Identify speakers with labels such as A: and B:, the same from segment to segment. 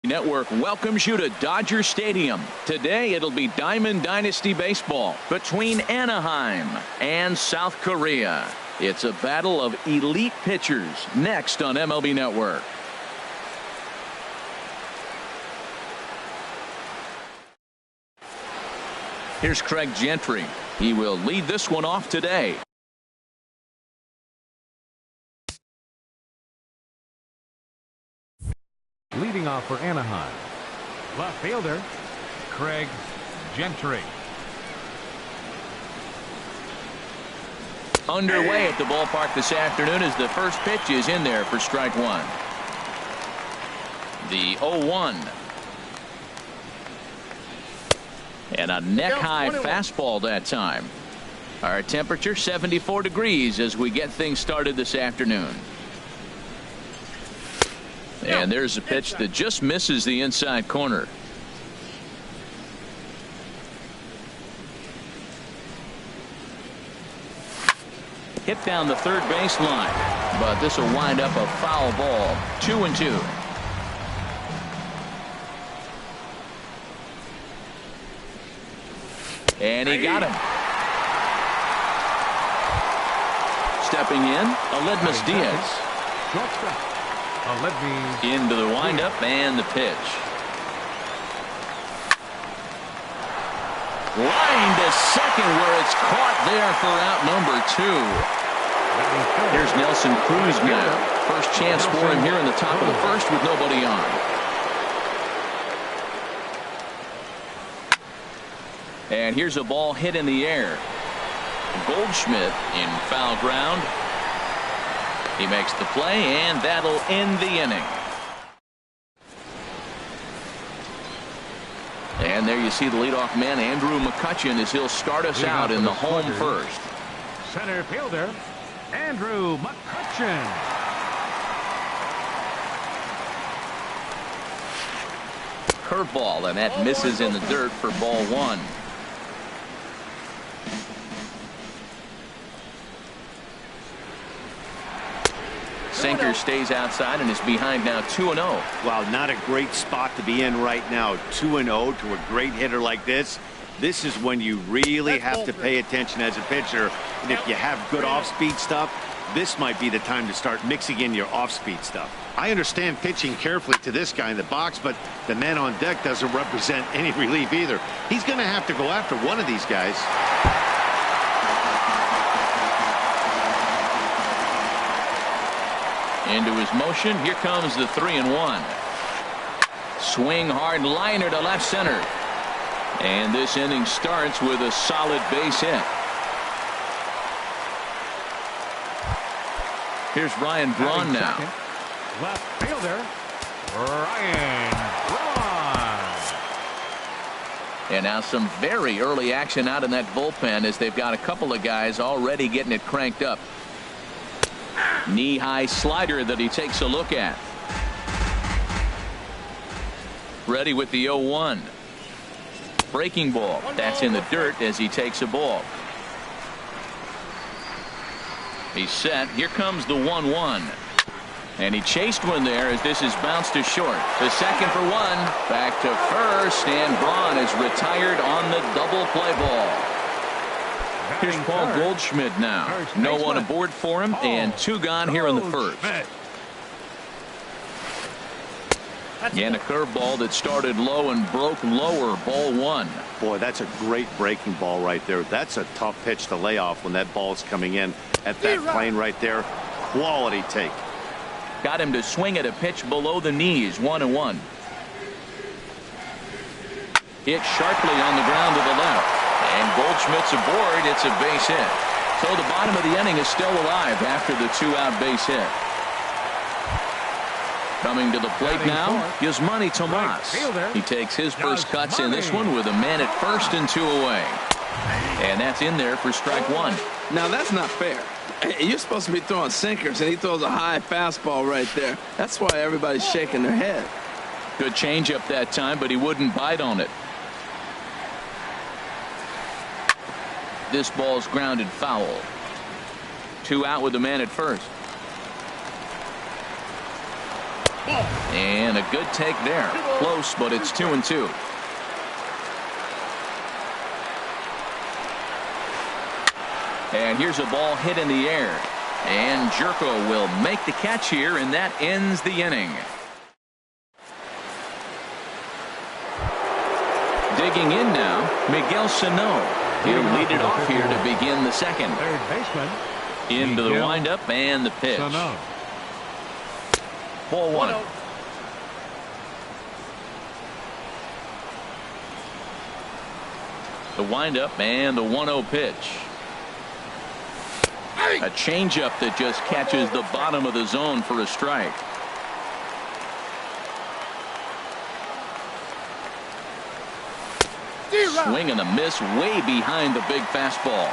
A: Network welcomes you to Dodger Stadium. Today it'll be Diamond Dynasty Baseball between Anaheim and South Korea. It's a battle of elite pitchers next on MLB Network. Here's Craig Gentry. He will lead this one off today.
B: Leading off for Anaheim, left fielder, Craig Gentry.
A: Underway at the ballpark this afternoon as the first pitch is in there for strike one. The 0-1. And a neck-high fastball that time. Our temperature 74 degrees as we get things started this afternoon. And there's a pitch that just misses the inside corner. Hit down the third base line, but this will wind up a foul ball. 2-2. And he got him. Stepping in, Aledmus Diaz. Into the windup and the pitch. Line to second where it's caught there for out number 2. Here's Nelson Cruz now. First chance for him here in the top of the first with nobody on. And here's a ball hit in the air. Goldschmidt in foul ground. He makes the play, and that'll end the inning. And there you see the leadoff man, Andrew McCutchen, as he'll start us out in the home first.
B: Center fielder, Andrew McCutchen.
A: Curveball, and that misses in the dirt for ball one. Sinker stays outside and is behind now 2-0.
C: Wow, not a great spot to be in right now. 2-0 to a great hitter like this. This is when you really have to pay attention as a pitcher. And if you have good off-speed stuff, this might be the time to start mixing in your off-speed stuff. I understand pitching carefully to this guy in the box, but the man on deck doesn't represent any relief either. He's going to have to go after one of these guys.
A: Into his motion. Here comes the 3-1. Swing hard liner to left center. And this inning starts with a solid base hit. Here's Ryan Braun now.
B: Left fielder, Ryan Braun.
A: And now some very early action out in that bullpen as they've got a couple of guys already getting it cranked up. Knee-high slider that he takes a look at. Ready with the 0-1. Breaking ball. That's in the dirt as he takes a ball. He's set. Here comes the 1-1. And he chased one there as this is bounced to short. The second for one. Back to first. And Braun is retired on the double play ball. Here's Paul Goldschmidt now. No one aboard for him, and 2 gone here in the first. And a curveball that started low and broke lower. Ball 1.
C: Boy, that's a great breaking ball right there. That's a tough pitch to lay off when that ball's coming in at that plane right there. Quality take.
A: Got him to swing at a pitch below the knees. 1-1. Hit sharply on the ground to the left. And Goldschmidt's aboard. It's a base hit. So the bottom of the inning is still alive after the 2-out base hit. Coming to the plate now, Yasmani Tomas. He takes his first cuts in this one with a man at first and 2 away. And that's in there for strike 1.
D: Now that's not fair. You're supposed to be throwing sinkers, and he throws a high fastball right there. That's why everybody's shaking their head.
A: Good changeup that time, but he wouldn't bite on it. This ball's grounded foul. 2 out with the man at first. And a good take there. Close, but it's 2-2. And here's a ball hit in the air. And Jerko will make the catch here, and that ends the inning. Digging in now, Miguel Sano. He'll lead it off here to begin the second.
B: Third baseman.
A: Into the windup and the pitch.
B: Sano.
A: Ball one. The windup and the 1-0 pitch. A changeup that just catches the bottom of the zone for a strike. Swing and a miss way behind the big fastball.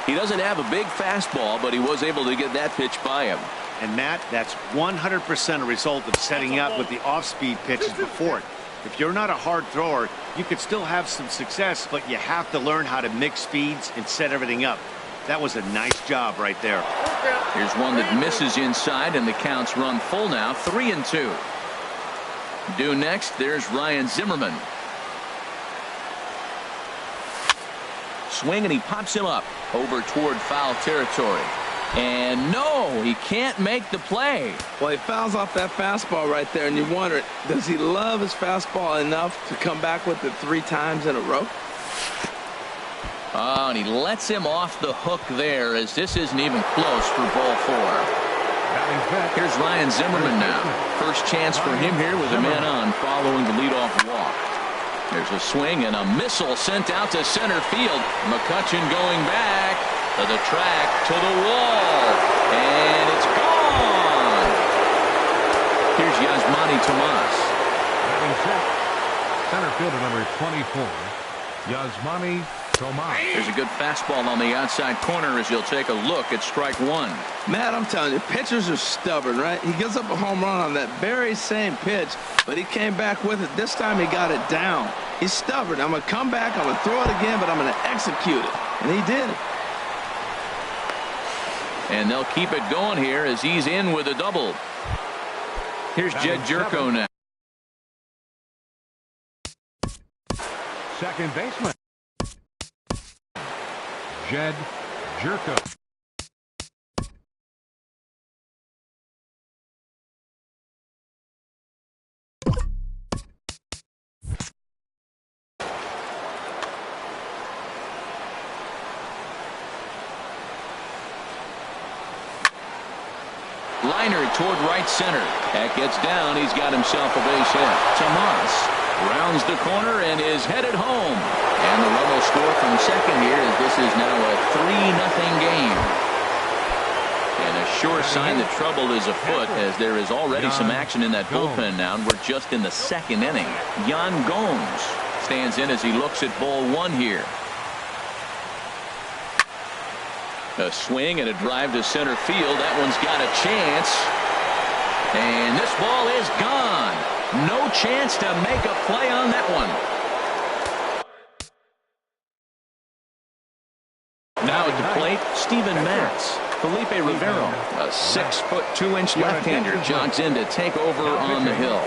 A: He doesn't have a big fastball, but he was able to get that pitch by him.
C: And Matt, that's 100% a result of setting up with the off-speed pitches before it. If you're not a hard thrower, you could still have some success, but you have to learn how to mix speeds and set everything up. That was a nice job right there.
A: Here's one that misses inside, and the count's run full now, 3-2. Due next, there's Ryan Zimmerman. Swing, and he pops him up over toward foul territory. And no, he can't make the play.
D: Well, he fouls off that fastball right there, and you wonder, does he love his fastball enough to come back with it 3 times in a row?
A: Oh, and he lets him off the hook there, as this isn't even close for ball 4. Here's Ryan Zimmerman now. First chance for him here with a man on following the leadoff walk. There's a swing and a missile sent out to center field. McCutchen going back to the track, to the wall, and it's gone. Here's Yasmani Tomas.
B: Batting set, center fielder number 24, Yasmani Tomas.
A: There's a good fastball on the outside corner as you'll take a look at strike 1.
D: Matt, I'm telling you, pitchers are stubborn, right? He gives up a home run on that very same pitch, but he came back with it. This time he got it down. He's stubborn. I'm going to come back, I'm going to throw it again, but I'm going to execute it. And he did.
A: And they'll keep it going here as he's in with a double. Here's Jed Jerko now.
B: Second baseman, Jed Jerko.
A: Liner toward right center. That gets down. He's got himself a base hit. Tomas rounds the corner and is headed home. And the run will score from second here as this is now a 3-0 game. And a sure sign that trouble is afoot as there is already some action in that bullpen now, and we're just in the second inning. Yan Gomes stands in as he looks at ball 1 here. A swing and a drive to center field. That one's got a chance. And this ball is gone. No chance to make a play on that one. Now at the plate, Steven Matz. Felipe Rivero, a 6'2" left-hander, jogs in to take over on the hill.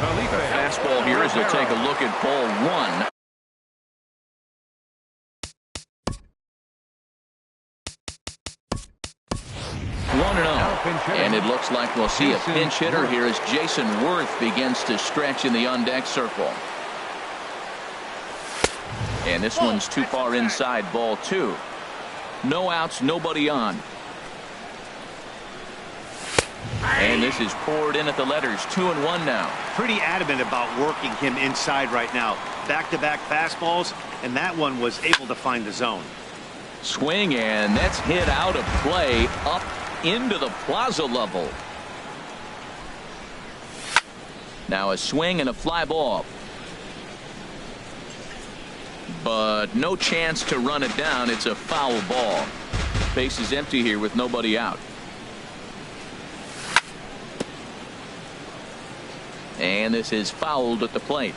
A: The fastball here as they'll take a look at ball 1. And it looks like we'll see a pinch hitter here as Jason Worth begins to stretch in the on-deck circle. And this one's too far inside, ball 2. No outs, nobody on. And this is poured in at the letters, 2-1 now.
C: Pretty adamant about working him inside right now. Back-to-back fastballs, and that one was able to find the zone.
A: Swing, and that's hit out of play up into the plaza level. Now a swing and a fly ball. But no chance to run it down. It's a foul ball. Base is empty here with nobody out. And this is fouled at the plate.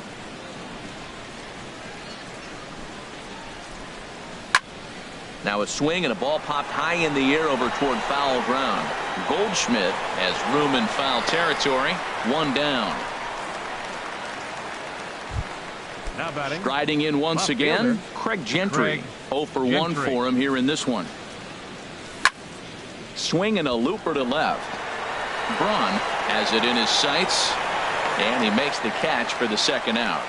A: Now a swing and a ball popped high in the air over toward foul ground. Goldschmidt has room in foul territory. One down.
B: Now batting.
A: Striding in once
B: Left
A: again,
B: fielder,
A: Craig Gentry. 0 for 1
B: Gentry.
A: for him here in this one. Swinging a looper to left. Braun has it in his sights, and he makes the catch for the second out.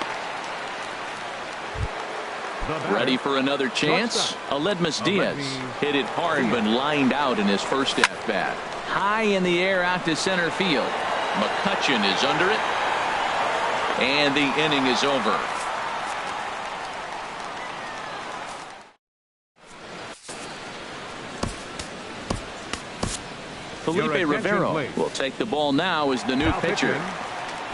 B: The batter.
A: Ready for another chance? Aledmus Diaz
B: Aledmus
A: hit it hard but lined out in his first at-bat. High in the air out to center field. McCutchen is under it, and the inning is over. Felipe
B: attention,
A: Rivero
B: please.
A: will take the ball now as the new
B: Now
A: pitcher.
B: pitching,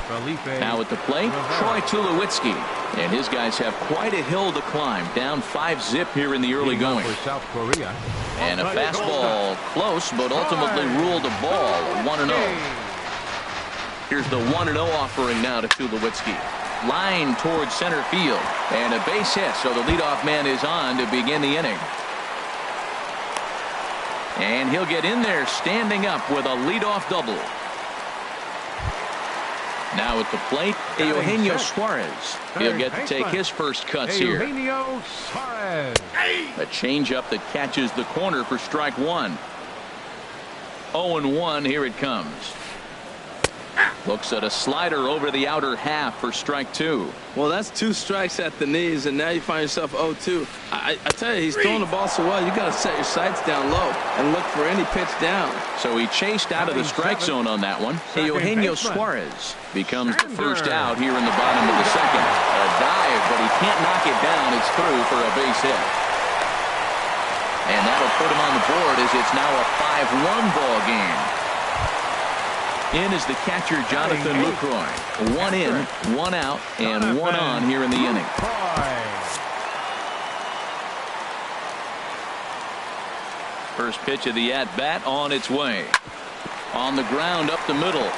B: Felipe
A: Now at the plate,
B: Rivero.
A: Troy Tulowitzki. And his guys have quite a hill to climb. Down 5-zip here in the early
B: Leading off
A: going.
B: for South Korea.
A: And a fastball close, but ultimately ruled a ball 1-0. Here's the 1-0 offering now to Tulowitzki. Line towards center field. And a base hit, so the leadoff man is on to begin the inning. And he'll get in there standing up with a leadoff double. Now at the plate, Eugenio Suarez. He'll get to take his first cuts here.
B: Eugenio Suarez.
A: A changeup that catches the corner for strike one. 0-1, here it comes. Looks at a slider over the outer half for strike two.
D: Well, that's 2 strikes at the knees, and now you find yourself 0-2. I tell you, he's throwing the ball so well, you got to set your sights down low and look for any pitch down.
A: So he chased out of the strike zone on that one. Eugenio Suarez becomes the first out here in the bottom of the second. A dive, but he can't knock it down. It's through for a base hit. And that'll put him on the board as it's now a 5-1 ball game. In is the catcher, Jonathan Lucroy. 1 in, 1 out, and 1 on here in the inning. First pitch of the at-bat on its way. On the ground up the middle.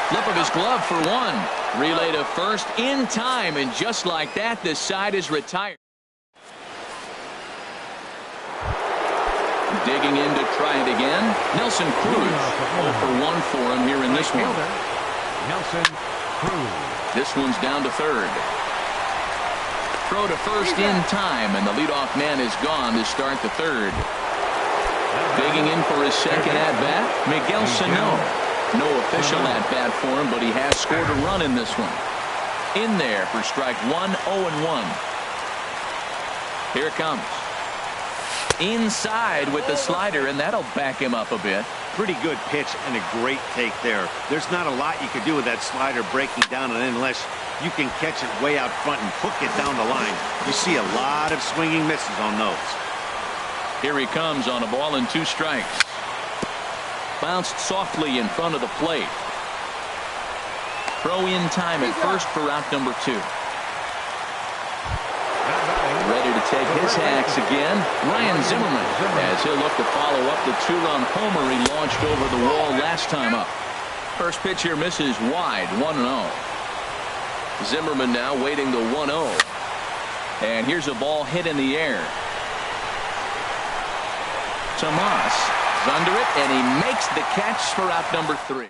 A: Flip of his glove for 1. Relay to first in time, and just like that, this side is retired. Digging in to try it again. Nelson Cruz. 0 for 1 for him here in this one.
B: Nelson Cruz.
A: This one's down to third. Throw to first in time, and the leadoff man is gone to start the third. Digging in for his second at-bat, Miguel Sano. No official at-bat for him, but he has scored a run in this one. In there for strike 1, 0-1. Here it comes. Inside with the slider, and that'll back him up a bit.
C: Pretty good pitch and a great take there. There's not a lot you could do with that slider breaking down, and unless you can catch it way out front and hook it down the line, you see a lot of swinging misses on those.
A: Here he comes on a ball and 2 strikes. Bounced softly in front of the plate. Throw in time at first for out number 2. Ready to take his hacks again, Ryan Zimmerman, as he'll look to follow up the 2-run homer he launched over the wall last time up. First pitch here misses wide, 1-0. Zimmerman now waiting the 1-0. And here's a ball hit in the air. Tomas is under it, and he makes the catch for out number 3.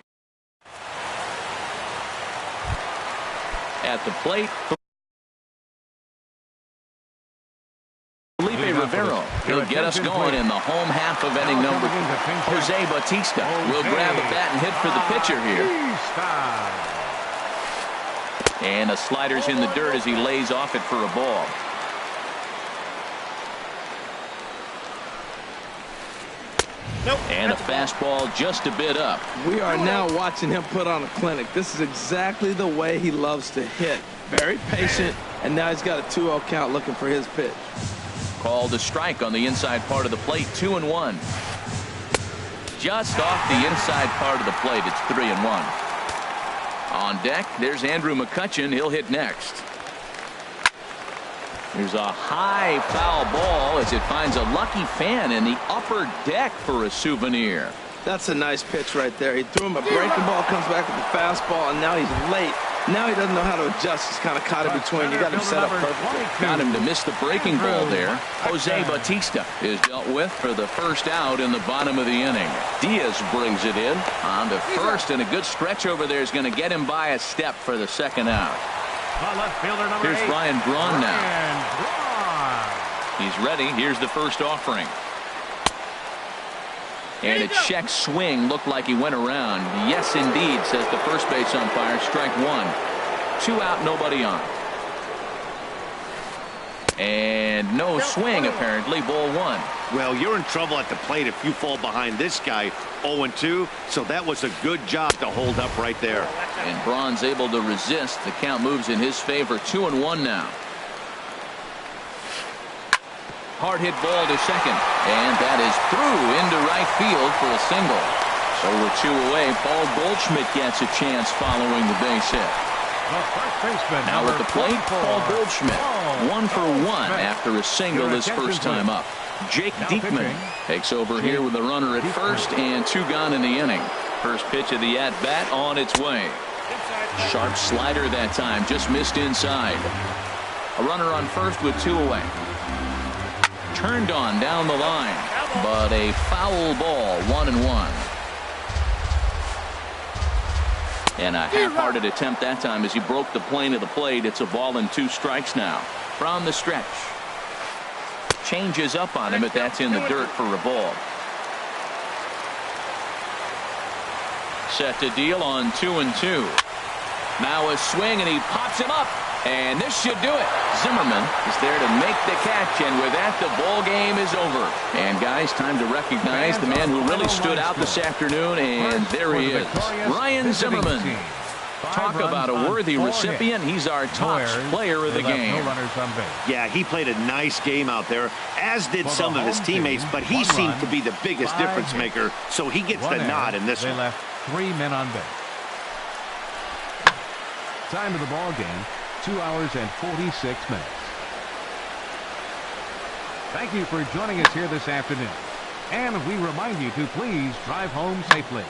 A: At the plate, Felipe Rivero. He'll get us going in the home half of inning number. Jose Bautista will grab a bat and hit for the pitcher here. And a slider's in the dirt as he lays off it for a ball. And a fastball just a bit up.
D: We are now watching him put on a clinic. This is exactly the way he loves to hit. Very patient, and now he's got a 2-0 count looking for his pitch.
A: Called a strike on the inside part of the plate, 2-1. Just off the inside part of the plate, it's 3-1. On deck, there's Andrew McCutchen. He'll hit next. There's a high foul ball as it finds a lucky fan in the upper deck for a souvenir.
D: That's a nice pitch right there. He threw him a breaking ball, comes back with the fastball, and now he's late Now he doesn't know how to adjust. He's kind of caught in between. You got him set up perfectly.
A: Got him to miss the breaking ball there. Jose Bautista is dealt with for the first out in the bottom of the inning. Diaz brings it in on to first, and a good stretch over there is going to get him by a step for the second out. Here's Ryan Braun now. He's ready. Here's the first offering. And a check swing looked like he went around. Yes, indeed, says the first base umpire. Strike one. 2 out, nobody on. And no swing, apparently. Ball one.
C: Well, you're in trouble at the plate if you fall behind this guy 0-2. So that was a good job to hold up right there.
A: And Braun's able to resist. The count moves in his favor. 2-1 now. Hard hit ball to second, and that is through into right field for a single. So we're 2 away. Paul Goldschmidt gets a chance following the base hit. Now at the plate, Paul Goldschmidt. 1 for 1 after a single his first time up. Jake Diekman takes over here with a runner at first and 2 gone in the inning. First pitch of the at-bat on its way. Sharp slider that time, just missed inside. A runner on first with 2 away. Turned on down the line, but a foul ball. 1-1. And a half-hearted attempt that time as he broke the plane of the plate. It's a ball and 2 strikes now from the stretch. Changes up on him, but that's in the dirt for a ball. Set to deal on 2-2. Now a swing, and he pops him up. And this should do it. Zimmerman is there to make the catch, and with that, the ball game is over. And guys, time to recognize the man who really stood out this afternoon, and there he is, Ryan Zimmerman. Talk about a worthy recipient. He's our top player of the game.
C: Yeah, he played a nice game out there, as did some of his teammates, but he seemed to be the biggest difference maker, so he gets the nod in this one.
B: They left 3 men on base. Time of the ball game, 2 hours and 46 minutes. Thank you for joining us here this afternoon. And we remind you to please drive home safely.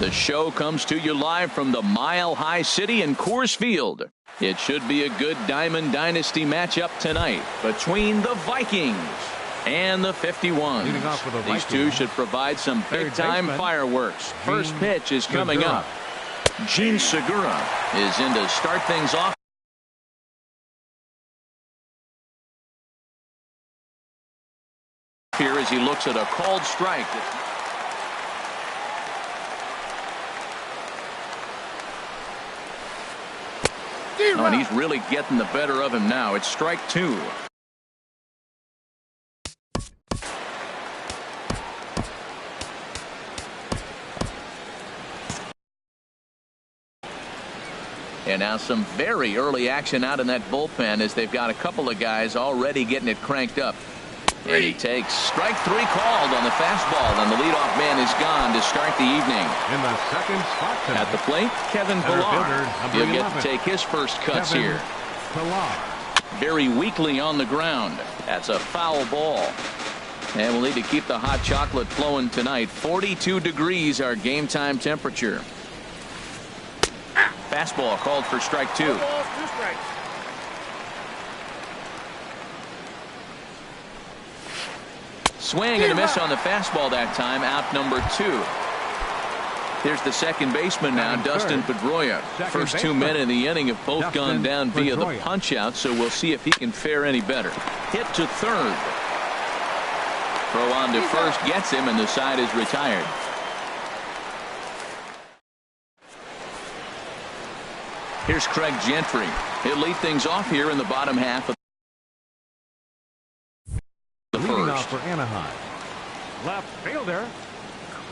A: the show comes to you live from the Mile High City in Coors Field. It should be a good Diamond Dynasty matchup tonight between the Vikings and the 51s.
B: Leading off for the
A: These
B: Vikings,
A: two should provide some big-time fireworks. First pitch is coming
B: Segura.
A: up. Gene Segura is in to start things off. Here as he looks at a called strike. Oh, and he's really getting the better of him now. It's strike two. And now some very early action out in that bullpen as they've got a couple of guys already getting it cranked up. And he takes strike three called on the fastball, and the leadoff man is gone to start the evening.
B: In the second spot tonight,
A: At the plate, Kevin
B: center
A: Pillar.
B: fielder, number
A: He'll get
B: 11.
A: to take his first cuts
B: Kevin
A: here.
B: Pillar.
A: Very weakly on the ground. That's a foul ball. And we'll need to keep the hot chocolate flowing tonight. 42 degrees our game time temperature. Fastball called for strike two. Swing and a miss on the fastball that time. Out number two. Here's the second baseman now, Dustin Pedroia. First 2 men in the inning have both gone down via the punch out, so we'll see if he can fare any better. Hit to third. Throw on to first gets him, and the side is retired. Here's Craig Gentry. He'll lead things off here in the bottom half of the
B: Leading off
A: first.
B: for Anaheim, left fielder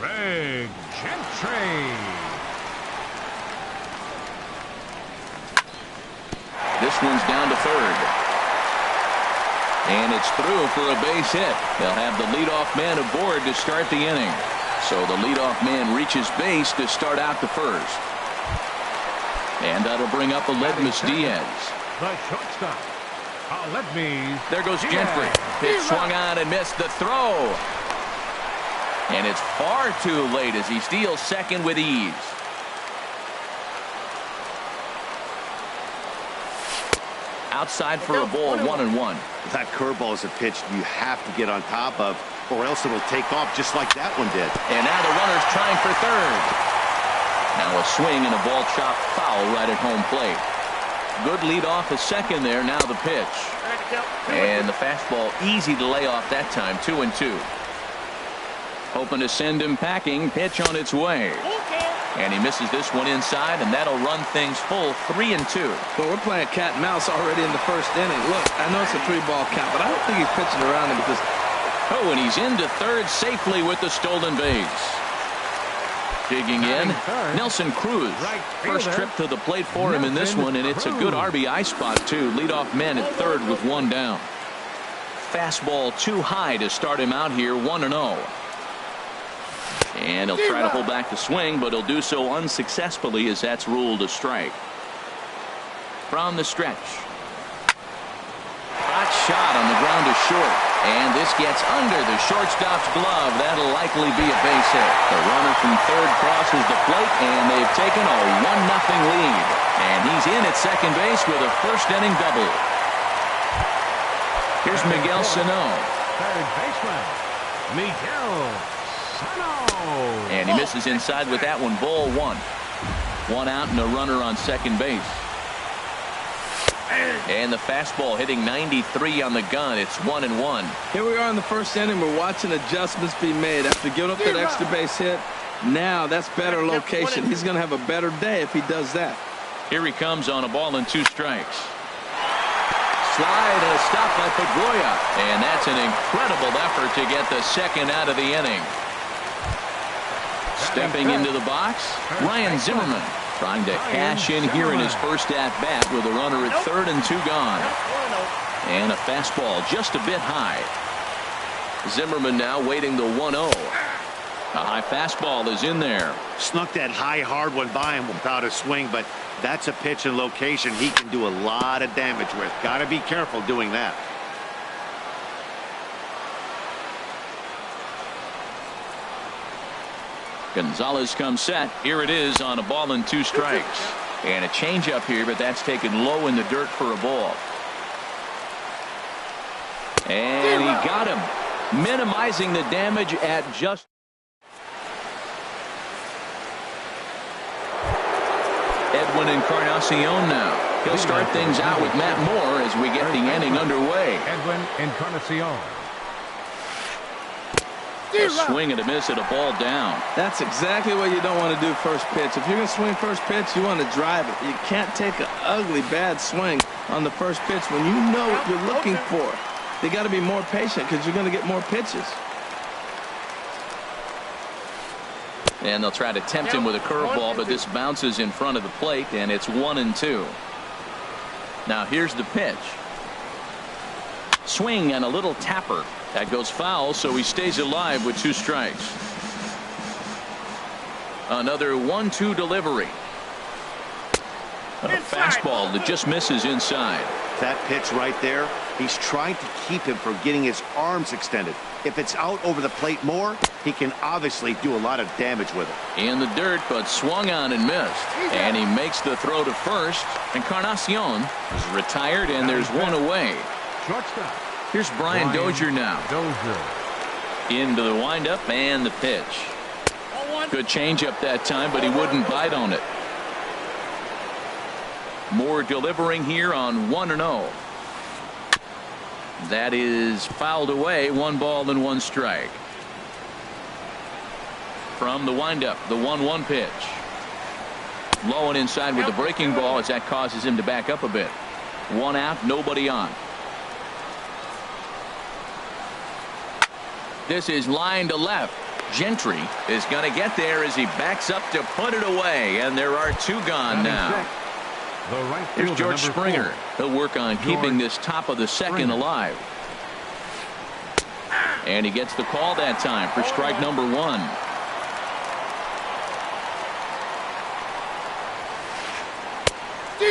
B: Craig Gentry.
A: This one's down to third. And it's through for a base hit. They'll have the leadoff man aboard to start the inning. So the leadoff man reaches base to start out the first. And that'll bring up Aledmus Diaz.
B: The shortstop, Aledmus.
A: There goes Gentry. Pitch swung on and missed the throw. And it's far too late as he steals second with ease. Outside for a ball, 1-1.
C: That curveball is a pitch you have to get on top of, or else it'll take off just like that one did.
A: And now the runner's trying for third. Now a swing and a ball chopped foul right at home plate. Good lead off a second there. Now the pitch. And the fastball easy to lay off that time. 2-2. Hoping to send him packing. Pitch on its way. And he misses this one inside, and that'll run things full 3-2.
D: Well, we're playing cat and mouse already in the first inning. Look, I know it's a 3-ball count, but I don't think he's pitching around him because.
A: Oh, and he's into third safely with the stolen base. Digging in, Nelson Cruz. First trip to the plate for him in this one, and it's a good RBI spot, too. Leadoff man at third with one down. Fastball too high to start him out here, 1-0. And he'll try to hold back the swing, but he'll do so unsuccessfully as that's ruled a strike. From the stretch. Hot shot on the ground to short. And this gets under the shortstop's glove. That'll likely be a base hit. The runner from third crosses the plate, and they've taken a 1-0 lead. And he's in at second base with a first inning double. Here's Miguel Sano.
B: Third baseman, Miguel Sano.
A: And he misses inside with that one. Ball one. One out and a runner on second base. And the fastball hitting 93 on the gun. It's 1-1.
D: Here we are in the first inning. We're watching adjustments be made. After giving up that extra base hit, now that's better location. He's going to have a better day if he does that.
A: Here he comes on a ball and 2 strikes. Slide and a stop by Pedroia. And that's an incredible effort to get the second out of the inning. Stepping into the box, Ryan Zimmerman. Trying to cash in here in his first at-bat with a runner at third and 2 gone. And a fastball just a bit high. Zimmerman now waiting the 1-0. A high fastball is in there.
C: Snuck that high, hard one by him without a swing, but that's a pitch and location he can do a lot of damage with. Got to be careful doing that.
A: Gonzalez comes set. Here it is on a ball and 2 strikes. And a changeup here, but that's taken low in the dirt for a ball. And he got him, minimizing the damage at just. Edwin Encarnacion now. He'll start things out with Matt Moore as we get the inning underway.
B: Edwin Encarnacion.
A: A swing and a miss at a ball down.
D: That's exactly what you don't want to do first pitch. If you're going to swing first pitch, you want to drive it. You can't take an ugly, bad swing on the first pitch when you know what you're looking for. They got to be more patient because you're going to get more pitches.
A: And they'll try to tempt him with a curveball, but this bounces in front of the plate, and it's 1-2. Now here's the pitch. Swing and a little tapper. That goes foul, so he stays alive with 2 strikes. Another 1-2 delivery. A fastball that just misses inside.
C: That pitch right there, he's trying to keep him from getting his arms extended. If it's out over the plate more, he can obviously do a lot of damage with it.
A: In the dirt, but swung on and missed. And he makes the throw to first. Encarnacion is retired, and there's 1 away.
B: Shortstop.
A: Here's Brian Dozier now. Into the windup and the pitch. Good changeup that time, but he wouldn't bite on it. Moore delivering here on 1-0. That is fouled away. 1 ball and 1 strike. From the windup, the 1-1 pitch. Low and inside with the breaking ball as that causes him to back up a bit. 1 out, nobody on. This is line to left. Gentry is going to get there as he backs up to put it away, and there are 2 gone now. Here's George Springer. He'll work on keeping this top of the second alive. And he gets the call that time for strike number 1.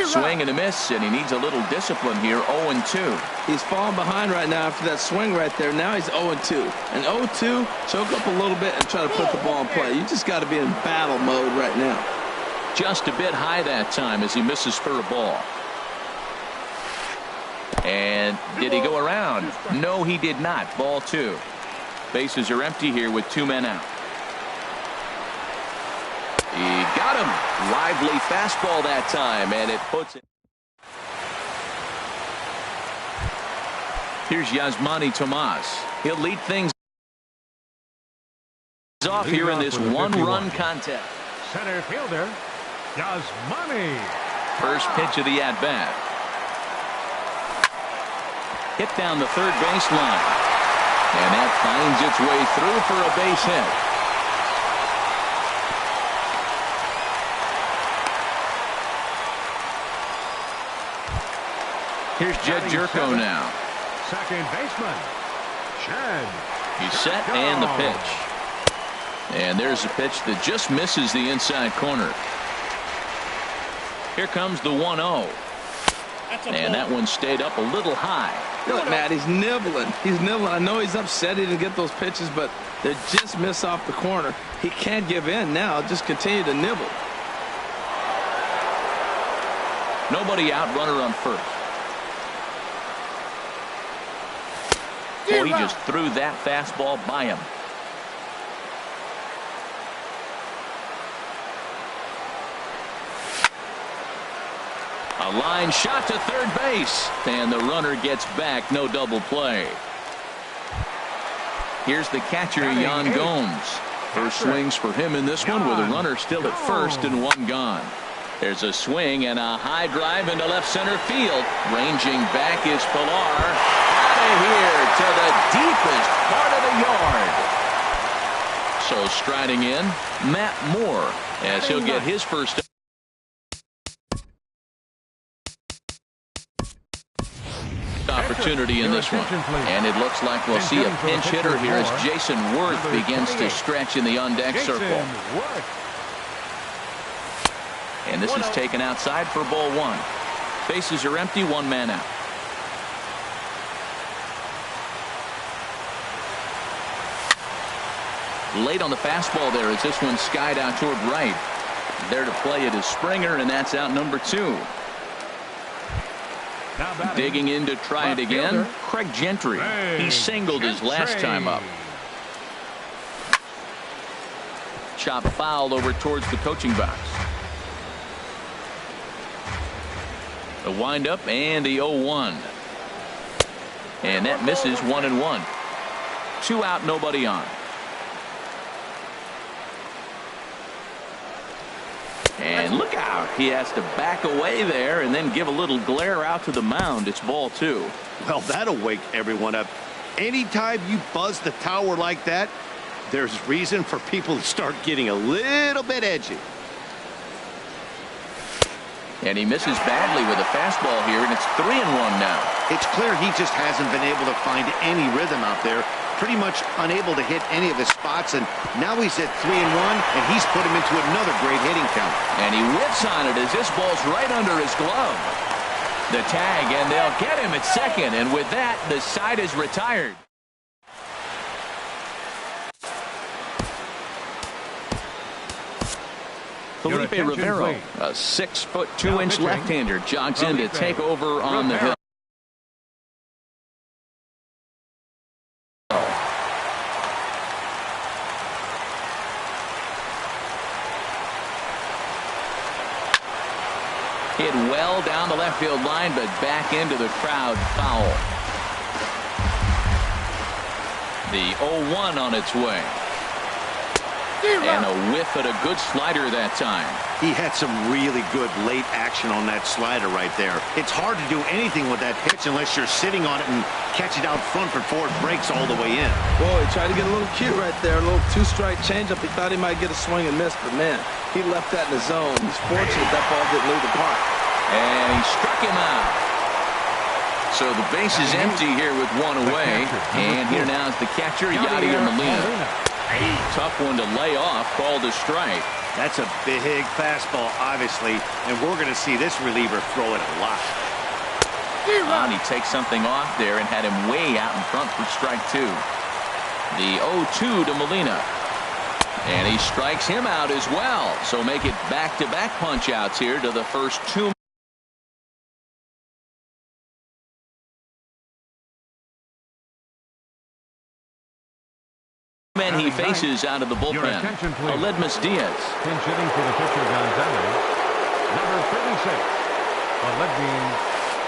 A: Swing and a miss, and he needs a little discipline here. 0-2.
D: He's falling behind right now after that swing right there. Now he's 0-2. And 0-2, choke up a little bit and try to put the ball in play. You just got to be in battle mode right now.
A: Just a bit high that time as he misses for a ball. And did he go around? No, he did not. Ball 2. Bases are empty here with 2 men out. He got him. Lively fastball that time, and it puts it. Here's Yasmani Tomas. He'll lead things off here in this 1-run contest.
B: Center fielder, Yasmani.
A: First pitch of the at-bat. Hit down the third baseline. And that finds its way through for a base hit. Here's Jed Jerko now.
B: Second baseman, Jed.
A: He's set and the pitch. And there's a pitch that just misses the inside corner. Here comes the 1-0. And that one stayed up a little high.
D: Look, Matt, he's nibbling. He's nibbling. I know he's upset he didn't get those pitches, but they just miss off the corner. He can't give in now. Just continue to nibble.
A: Nobody out, runner on first. Oh, he just threw that fastball by him. A line shot to third base, and the runner gets back. No double play. Here's the catcher, Yan Gomes. First swings for him in this one with a runner still at first and 1 gone. There's a swing and a high drive into left center field. Ranging back is Pilar. Out of here to the deepest part of the yard. So striding in, Matt Moore, as he'll get his first opportunity in this one. And it looks like we'll see a pinch hitter here as Jason Worth begins to stretch in the on-deck circle. And this is taken outside for ball 1. Bases are empty, 1 man out. Late on the fastball there as this one skied out toward right. There to play it is Springer, and that's out number 2. Digging in to try it again, Craig Gentry. He singled his last time up. Chop foul over towards the coaching box. The windup and the 0-1. And that misses 1-1. 2 out, nobody on. And look out. He has to back away there and then give a little glare out to the mound. It's ball 2.
C: Well, that'll wake everyone up. Anytime you buzz the tower like that, there's reason for people to start getting a little bit edgy.
A: And he misses badly with a fastball here, and it's 3-1 now.
C: It's clear he just hasn't been able to find any rhythm out there. Pretty much unable to hit any of his spots, and now he's at 3-1, and he's put him into another great hitting count.
A: And he whips on it as this ball's right under his glove. The tag, and they'll get him at second, and with that, the side is retired. Felipe Rivero, a 6'2" left-hander, jogs in to take over on the hill. Hit well down the left field line, but back into the crowd, foul. The 0-1 on its way. And a whiff at a good slider that time.
C: He had some really good late action on that slider right there. It's hard to do anything with that pitch unless you're sitting on it and catch it out front before it breaks all the way in.
D: Boy, he tried to get a little cute right there. A little 2-strike changeup. He thought he might get a swing and miss, but man, he left that in the zone. He's fortunate that ball didn't leave the park.
A: And he struck him out. So the base is empty here with 1 away. And here now is the catcher, Yadier Molina. Tough one to lay off, called a strike.
C: That's a big fastball, obviously, and we're going to see this reliever throw it a lot.
A: And he takes something off there and had him way out in front for strike 2. The 0-2 to Molina. And he strikes him out as well. So make it back-to-back punch-outs here to the first 2. Men he faces out of the bullpen. Aledmus Diaz.
B: Pinch hitting for the pitcher Gonzalez. Number 36. Aledmus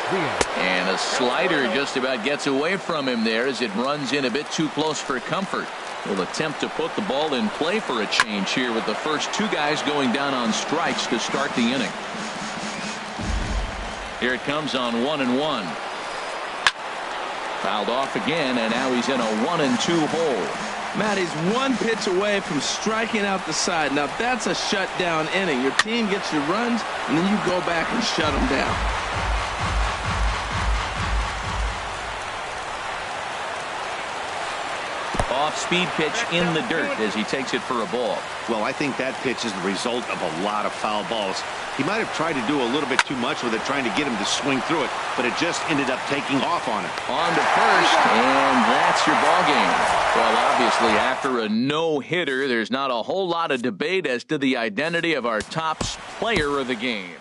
B: Diaz.
A: And a slider just about gets away from him there as it runs in a bit too close for comfort. Will attempt to put the ball in play for a change here with the first 2 guys going down on strikes to start the inning. Here it comes on 1-1. Fouled off again, and now he's in a 1-2 hole.
D: Matt, he's 1 pitch away from striking out the side. Now, that's a shutdown inning. Your team gets your runs, and then you go back and shut them down.
A: Off-speed pitch in the dirt as he takes it for a ball.
C: Well, I think that pitch is the result of a lot of foul balls. He might have tried to do a little bit too much with it, trying to get him to swing through it, but it just ended up taking off on him.
A: On to first, and that's your ball game. Well, obviously, after a no-hitter, there's not a whole lot of debate as to the identity of our top player of the game.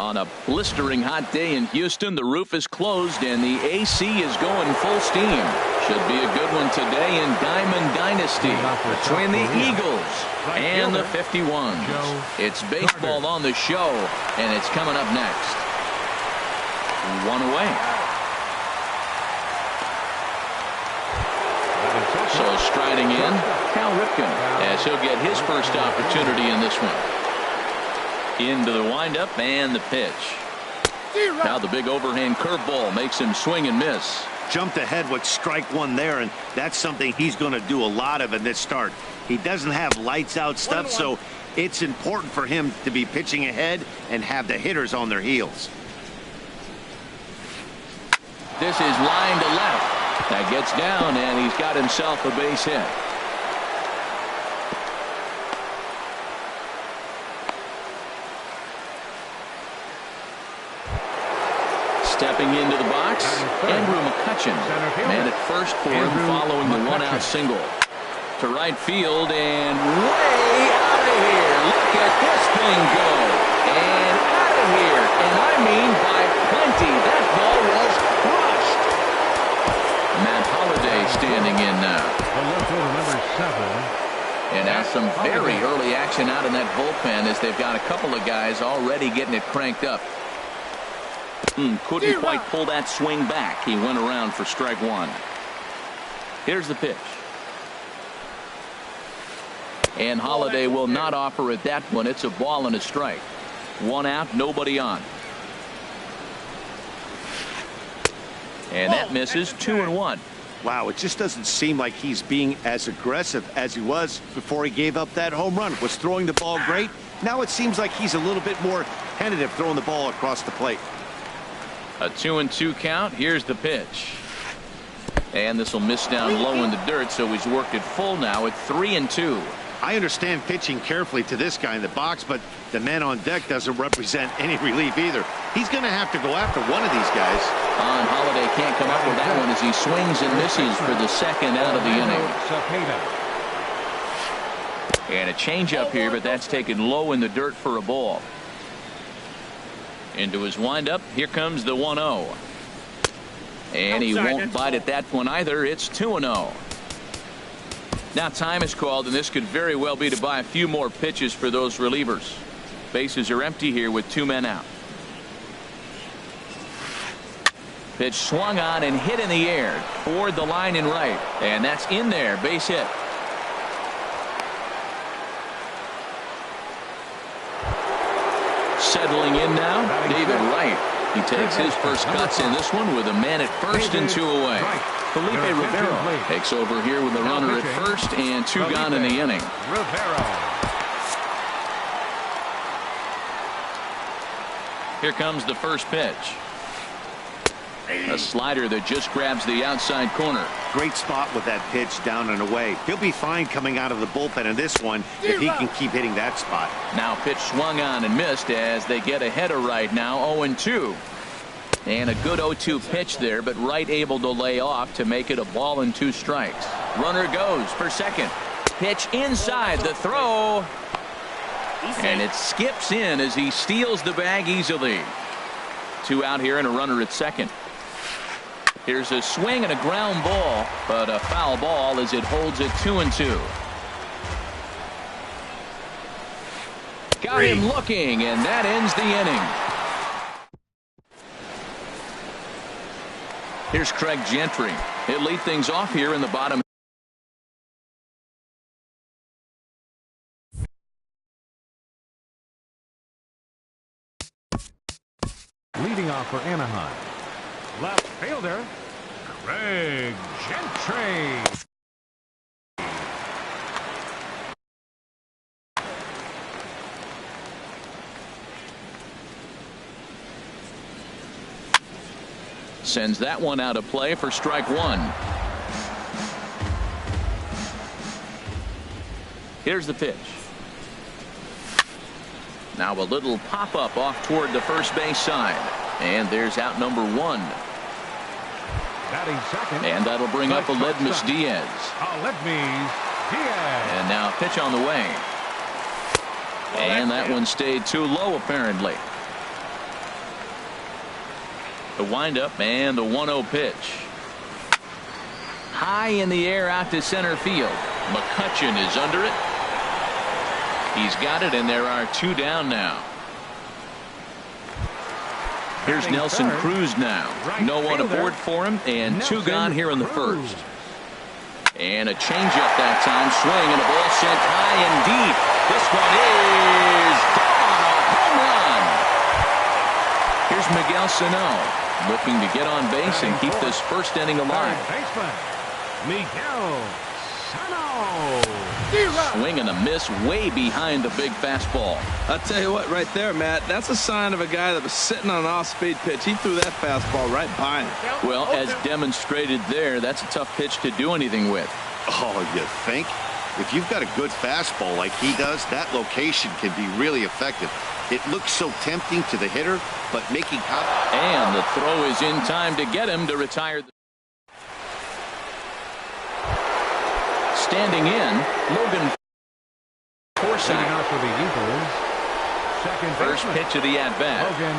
A: On a blistering hot day in Houston, the roof is closed and the AC is going full steam. Should be a good one today in Diamond Dynasty between the Eagles and the 51s. It's baseball on the show, and it's coming up next. One away. So striding in, Cal Ripken, as he'll get his first opportunity in this one. Into the windup and the pitch. Now the big overhand curveball makes him swing and miss.
C: Jumped ahead with strike one there, and that's something he's going to do a lot of in this start. He doesn't have lights out stuff, so it's important for him to be pitching ahead and have the hitters on their heels.
A: This is line to left. That gets down, and he's got himself a base hit. Stepping into the box, Andrew McCutcheon. Man at first for him following the one-out single. To right field and way out of here. Look at this thing go. And out of here. And I mean by plenty. That ball was crushed. Matt Holliday standing in now.
B: The left fielder, number 7.
A: And now some very early action out in that bullpen as they've got a couple of guys already getting it cranked up. Couldn't quite pull that swing back. He went around for strike one. Here's the pitch. And Holliday will not offer it that one. It's a ball and a strike. One out, nobody on. And that misses. 2-1.
C: Wow, it just doesn't seem like he's being as aggressive as he was before he gave up that home run. Was throwing the ball great. Now it seems like he's a little bit more tentative throwing the ball across the plate.
A: A 2-2 count. Here's the pitch. And this will miss down low in the dirt, so he's worked it full now at 3-2.
C: I understand pitching carefully to this guy in the box, but the man on deck doesn't represent any relief either. He's going to have to go after one of these guys.
A: Holliday can't come up with that one as he swings and misses for the second out of the inning. And a changeup here, but that's taken low in the dirt for a ball. Into his windup. Here comes the 1-0. And he won't bite at that one either. It's 2-0. Now time is called, and this could very well be to buy a few more pitches for those relievers. Bases are empty here with 2 men out. Pitch swung on and hit in the air toward the line and right. And that's in there. Base hit. Settling in now, David Wright. He takes his first cuts in this one with a man at first and 2 away. Felipe Rivero takes over here with a runner at first and 2 gone in the inning. Here comes the first pitch. A slider that just grabs the outside corner.
C: Great spot with that pitch down and away. He'll be fine coming out of the bullpen in this one if he can keep hitting that spot.
A: Now pitch swung on and missed as they get ahead of Wright now 0-2. And a good 0-2 pitch there, but Wright able to lay off to make it a ball and 2 strikes. Runner goes for second. Pitch inside the throw. And it skips in as he steals the bag easily. 2 out here and a runner at second. Here's a swing and a ground ball, but a foul ball as it holds it 2-2. Got him looking, and that ends the inning. Here's Craig Gentry. He'll lead things off here in the bottom.
B: Leading off for Anaheim, left fielder, Craig Gentry.
A: Sends that one out of play for strike one. Here's the pitch. Now a little pop-up off toward the first base side. And there's out number 1. And that'll bring up Aledmys Diaz. And now a pitch on the way. And that one stayed too low apparently. The windup and the 1-0 pitch. High in the air out to center field. McCutchen is under it. He's got it, and there are 2 down now. Here's Nelson Cruz now. No one aboard for him, and 2 gone here in the first. And a changeup that time. Swing and a ball sent high and deep. This one is gone. A home run. Here's Miguel Sano looking to get on base and keep this first inning alive.
B: Miguel Sano.
A: Swing and a miss way behind the big fastball.
D: I'll tell you what, right there, Matt, that's a sign of a guy that was sitting on an off-speed pitch. He threw that fastball right by him.
A: Well, as demonstrated there, that's a tough pitch to do anything with.
C: Oh, you think? If you've got a good fastball like he does, that location can be really effective. It looks so tempting to the hitter, but making contact.
A: And the throw is in time to get him to retire. Standing in, Logan Forsythe.
B: For the Eagles, second
A: First
B: baseman,
A: pitch of the at-bat.
B: Logan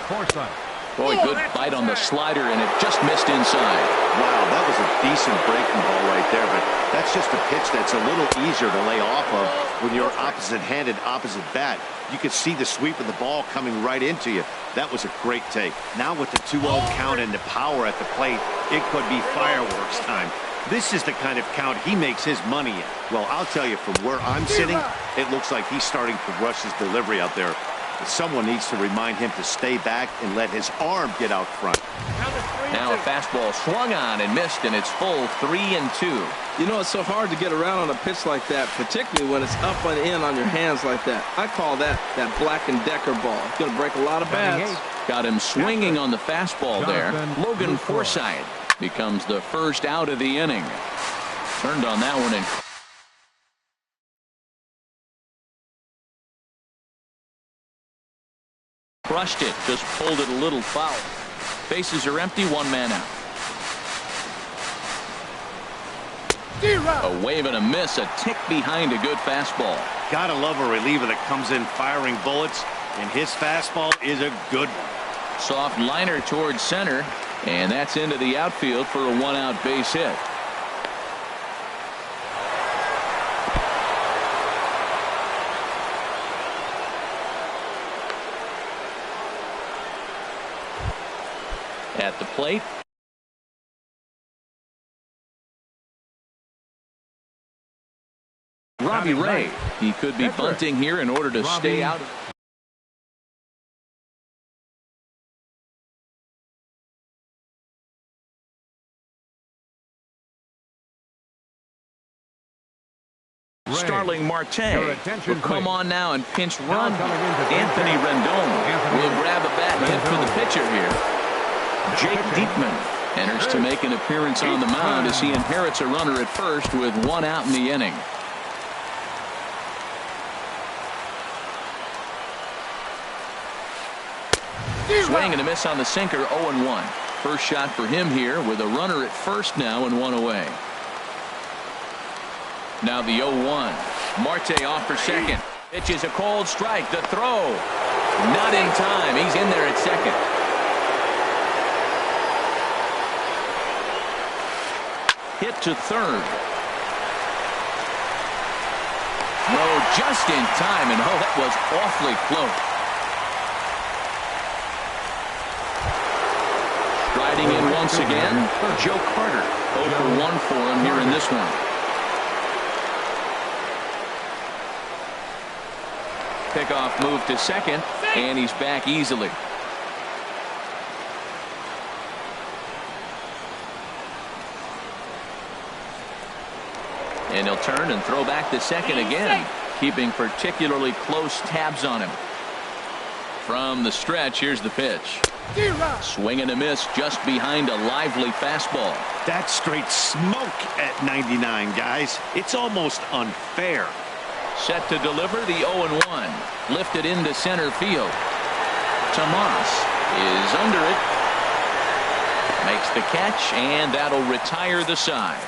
B: Forsythe.
A: Boy, good bite on the slider, and it just missed inside.
C: Wow, that was a decent breaking ball right there, but that's just a pitch that's a little easier to lay off of when you're opposite-handed, opposite bat. You could see the sweep of the ball coming right into you. That was a great take. Now with the 2-0 count and the power at the plate, it could be fireworks time. This is the kind of count he makes his money in. Well, I'll tell you, from where I'm sitting, it looks like he's starting to rush his delivery out there. Someone needs to remind him to stay back and let his arm get out front.
A: Now a fastball swung on and missed, and it's full 3-2.
D: You know, it's so hard to get around on a pitch like that, particularly when it's up and in on your hands like that. I call that Black & Decker ball. It's going to break a lot of bats.
A: Got him swinging on the fastball there. Logan Forsythe becomes the first out of the inning. Turned on that one and crushed it. Just pulled it a little foul. Bases are empty. 1 man out. A wave and a miss. A tick behind a good fastball.
C: Gotta love a reliever that comes in firing bullets, and his fastball is a good one.
A: Soft liner towards center, and that's into the outfield for a 1-out base hit. At the plate, Robbie Ray. He could be bunting here in order to stay out. Starling Marte will come on now and pinch run. Anthony Rendon will grab a bat hit for the pitcher here. Jake Diekman enters to make an appearance on the mound as he inherits a runner at first with 1 out in the inning. Swing and a miss on the sinker. 0-1. First shot for him here with a runner at first now and 1 away. Now the 0-1. Marte off for second. Pitch is a cold strike. The throw. Not in time. He's in there at second. Hit to third. Throw just in time, and oh, that was awfully close. Striding in once again, Joe Carter. 0 for 1 for him here in this one. Pickoff move to second, and he's back easily. And he'll turn and throw back to second again, keeping particularly close tabs on him. From the stretch, here's the pitch. Swing and a miss just behind a lively fastball.
C: That's straight smoke at 99, guys. It's almost unfair.
A: Set to deliver the 0-1. Lifted into center field. Tomas is under it. Makes the catch, and that'll retire the side.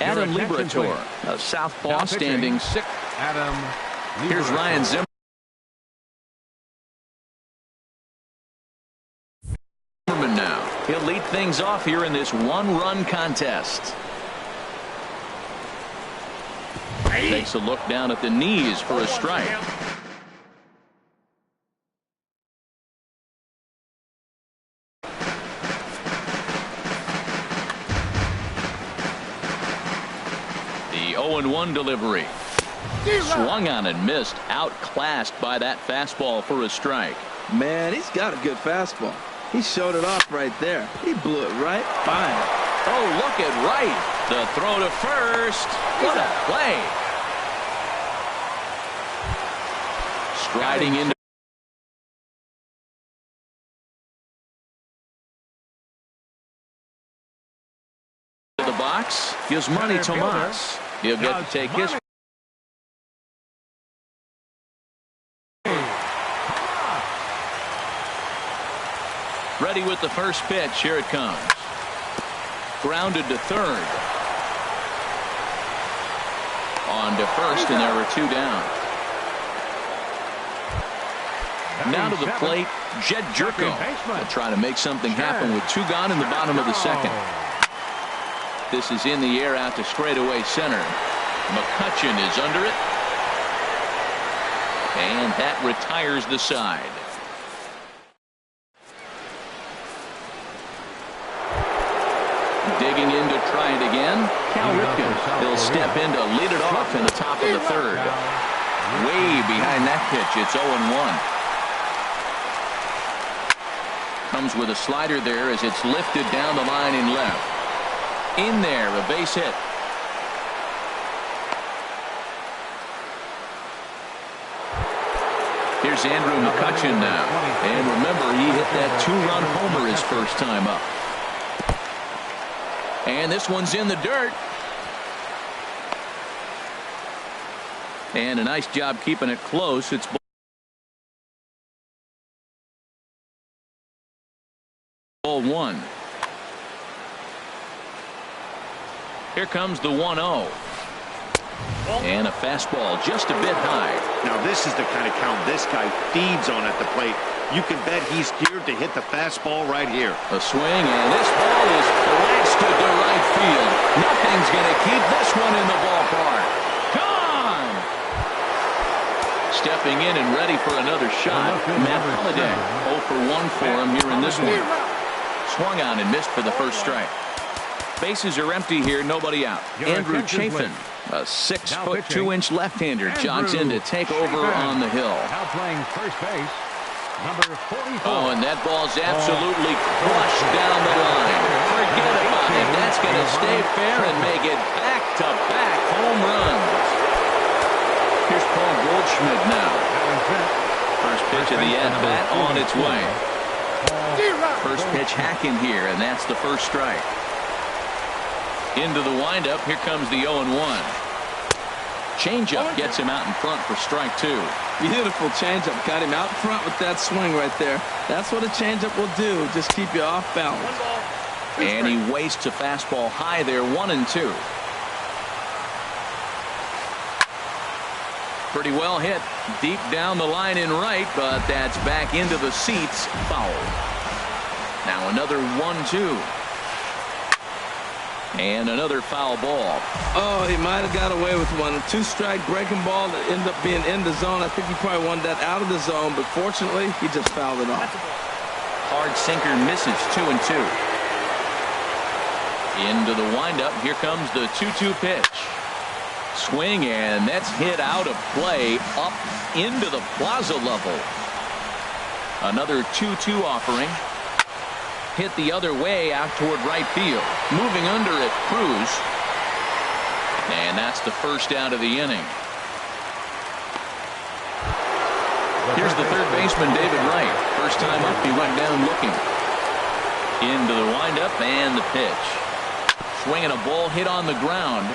A: Adam
B: attention,
A: Liberator,
B: please.
A: a southpaw,
B: Now pitching,
A: standing 6.
B: Adam
A: Here's
B: Liberator.
A: Ryan Zimmerman now. He'll lead things off here in this one-run contest. Takes a look down at the knees for a strike. The 0-1 delivery. Swung on and missed. Outclassed by that fastball for a strike.
D: Man, he's got a good fastball. He showed it off right there. He blew it right by him.
A: Oh, look at right. The throw to first. What a play. Striding into the box. Gives money to Tomas. He'll get to take his. Ready with the first pitch. Here it comes. Grounded to third. On to first, and there were 2 down. Now to the plate, Jed Jerko will try to make something happen with 2 gone in the bottom of the second. This is in the air out to straightaway center. McCutchen is under it. And that retires the side. Digging in to try it again. Cal Ripken. He'll step in to lead it off in the top of the third. Way behind that pitch. It's 0-1. Comes with a slider there as it's lifted down the line in left. In there, a base hit. Here's Andrew McCutchen now. And remember, he hit that 2-run homer his first time up. And this one's in the dirt. And a nice job keeping it close. It's ball 1. Here comes the 1-0. And a fastball just a bit high.
C: Now this is the kind of count this guy feeds on at the plate. You can bet he's geared to hit the fastball right here.
A: A swing, and this ball is blasted to right field. Nothing's going to keep this one in the ballpark. Gone! Stepping in and ready for another shot, Matt Holliday. 0 for 1 for him here in this one. Swung on and missed for the first strike. Bases are empty here, nobody out. Andrew Chafin, a 6'2" left-hander, jogs in to take over on the hill.
B: Now playing first base, number 44.
A: Oh, and that ball's absolutely crushed down the line. Forget about it. That's going to stay fair and make it back-to-back home runs. Here's Paul Goldschmidt now. First pitch of the at-bat on its way. First pitch hacking here, and that's the first strike. Into the windup, here comes the 0-1. Changeup gets him out in front for strike 2.
D: Beautiful changeup. Got him out front with that swing right there. That's what a changeup will do. Just keep you off balance.
A: And he wastes a fastball high there, 1-2. Pretty well hit. Deep down the line in right, but that's back into the seats. Foul. Now another 1-2. And another foul ball.
D: Oh, he might have got away with one. A 2-strike breaking ball that ended up being in the zone. I think he probably wanted that out of the zone, but fortunately, he just fouled it off.
A: Hard sinker misses, 2-2. Into the windup. Here comes the 2-2 pitch. Swing, and that's hit out of play up into the plaza level. Another 2-2 offering. Hit the other way out toward right field. Moving under it, Cruz. And that's the first out of the inning. Here's the third baseman, David Wright. First time up, he went down looking. Into the windup and the pitch. Swinging a ball hit on the ground,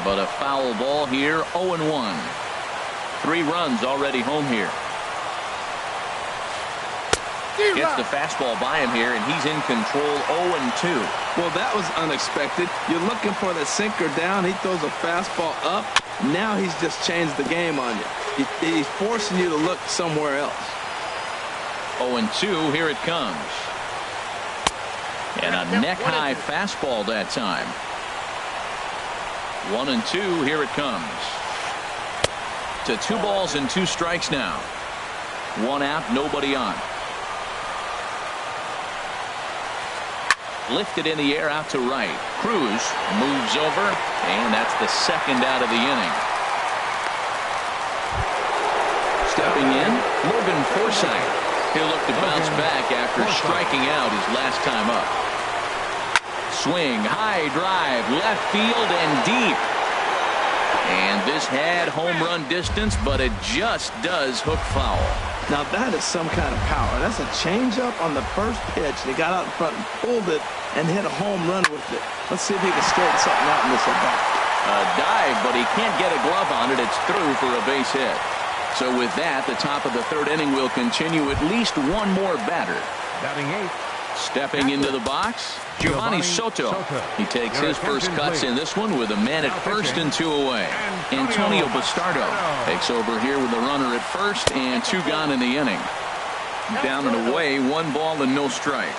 A: but a foul ball here, 0-1. 3 runs already home here. Gets the fastball by him here, and he's in control 0-2.
D: Well, that was unexpected. You're looking for the sinker down. He throws a fastball up. Now he's just changed the game on you. He's forcing you to look somewhere else.
A: 0-2, here it comes. And a neck-high fastball that time. 1-2, here it comes. To 2 balls and 2 strikes now. 1 out, nobody on. Lifted in the air out to right. Cruz moves over, and that's the 2nd out of the inning. Stepping in, Logan Forsythe. He'll look to bounce back after striking out his last time up. Swing, high drive, left field and deep. And this had home run distance, but it just does hook foul.
D: Now that is some kind of power. That's a changeup on the first pitch. They got out in front and pulled it and hit a home run with it. Let's see if he can straighten something out in this at bat.
A: A dive, but he can't get a glove on it. It's through for a base hit. So with that, the top of the 3rd inning will continue. At least one more batter.
B: Batting 8.
A: Stepping into the box, Giovanni Soto. He takes his first cuts in this one with a man at first and 2 away. Antonio Bastardo takes over here with a runner at first and 2 gone in the inning. Down and away, 1 ball and no strikes.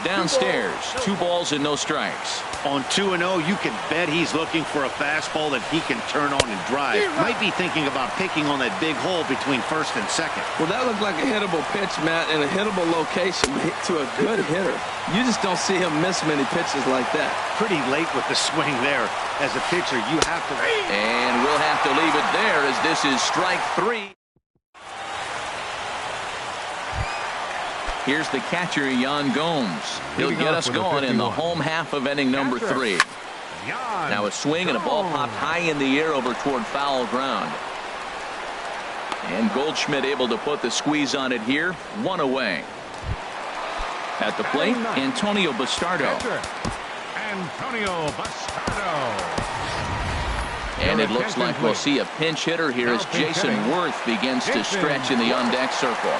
A: Downstairs, 2 balls and no strikes.
C: On 2-0, you can bet he's looking for a fastball that he can turn on and drive. Might be thinking about picking on that big hole between 1st and 2nd.
D: Well, that looked like a hittable pitch, Matt, in a hittable location to a good hitter. You just don't see him miss many pitches like that.
C: Pretty late with the swing there. As a pitcher, you have to.
A: And we'll have to leave it there as this is strike 3. Here's the catcher, Yan Gomes. He'll get us going in the home half of inning number 3. Now a swing and a ball popped high in the air over toward foul ground. And Goldschmidt able to put the squeeze on it here. 1 away. At the plate, Antonio Bastardo.
B: Antonio Bastardo.
A: And it looks like we'll see a pinch hitter here as Jason Worth begins to stretch in the on-deck circle.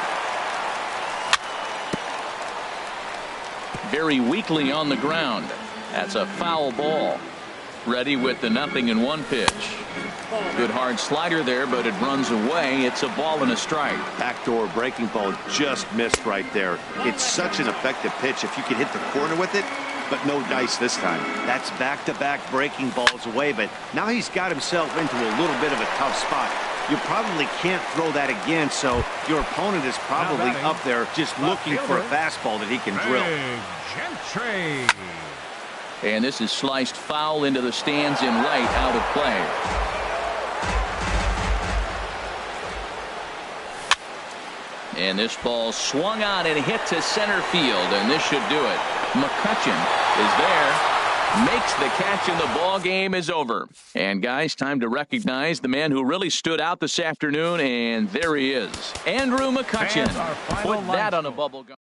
A: Very weakly on the ground. That's a foul ball. Ready with the 0-1 pitch. Good hard slider there, but it runs away. It's a ball and a strike.
C: Backdoor breaking ball just missed right there. It's such an effective pitch if you could hit the corner with it, but no dice this time. That's back-to-back breaking balls away, but now he's got himself into a little bit of a tough spot. You probably can't throw that again, so your opponent is probably up there just looking for a fastball that he can drill.
A: And this is sliced foul into the stands in right, out of play. And this ball swung on and hit to center field, and this should do it. McCutchen is there. Makes the catch, and the ball game is over. And guys, time to recognize the man who really stood out this afternoon, and there he is, Andrew McCutchen. Put that on a bubble gum.